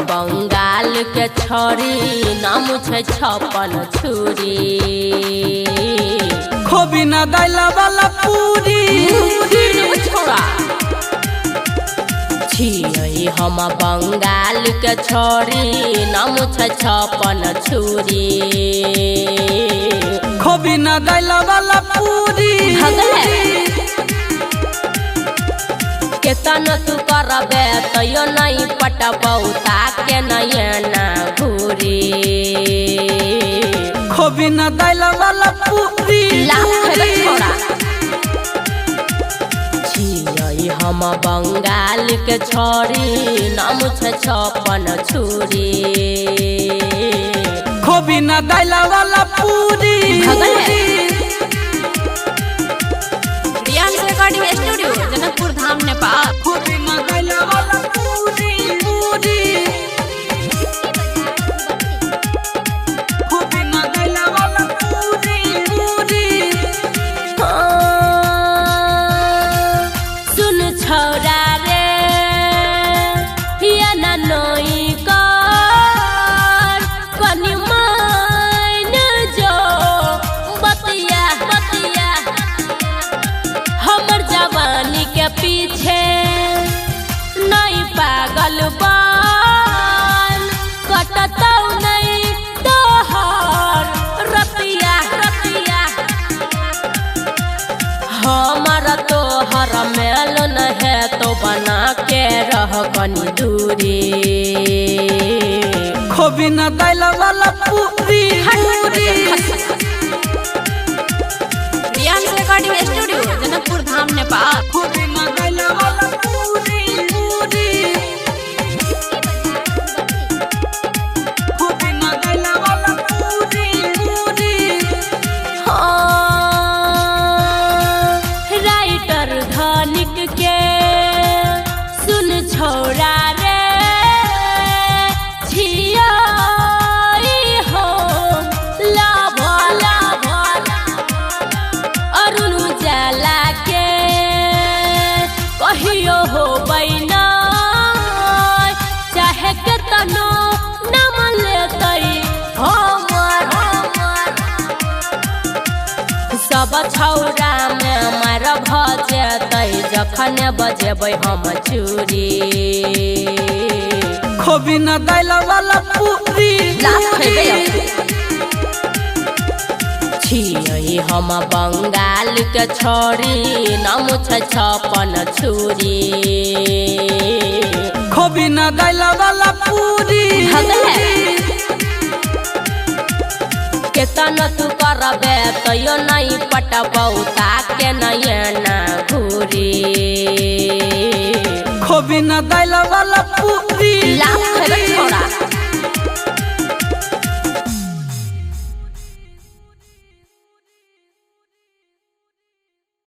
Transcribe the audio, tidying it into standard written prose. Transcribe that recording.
बंगाल के छोरी नाम छे छप्पन छुरी खोबी ना दाइला वाला पूरी छोरा छियै हम बंगाल के छोरी नाम छे छप्पन छुरी खोबी ना दाइला वाला पूरी केतन तू करबे तैयो नहीं पटबौ ताके नयना घूरी खोबी ना दाइला वाला पूरी छियै हम बंगाल के छोरी नाम छे छप्पन छुरी खोबी ना दाइला वाला पूरी रियांश रिकॉर्डिंग स्टूडियो जनकपुर धाम नेपाल। खोबी ना दाइला वाला पूरी खोबी ना दाइला वाला पूरी सुन छोरा रे हिया ना नई कर कनी मान जो बतिया बतिया हमर जवानी के पीछे नहीं पागल बन कटतौ नहीं तोहर रतिया रतिया हमर तोहर मेल न है तो बना के रह कनी दूरी खोबी ना दाइला वाला पूरी रियांश रिकॉर्डिंग स्टूडियो जनकपुर धाम नेपाल। खोबी ना दाइला वाला पूरी खोबी ना दाइला वाला पूरी राइटर धनिक के सुन छोरा रे छियै हो लाभ लाभ अरुण उजाला के कहियो हो बैना चाहे केतनो नाम लेतै हमर सब छौरा में मार भजेतै जखन बजेबै हम चूरी खोबी ना दाइला वाला पूरी छियै हम बंगाल के छोरी नाम छे छप्पन छुरी खोबी ना दाइला वाला पूरी केतन तू करबे तैयो नहीं पटबौ ताके नयना घूरी खोबी ना दाइला वाला पूरी छोरा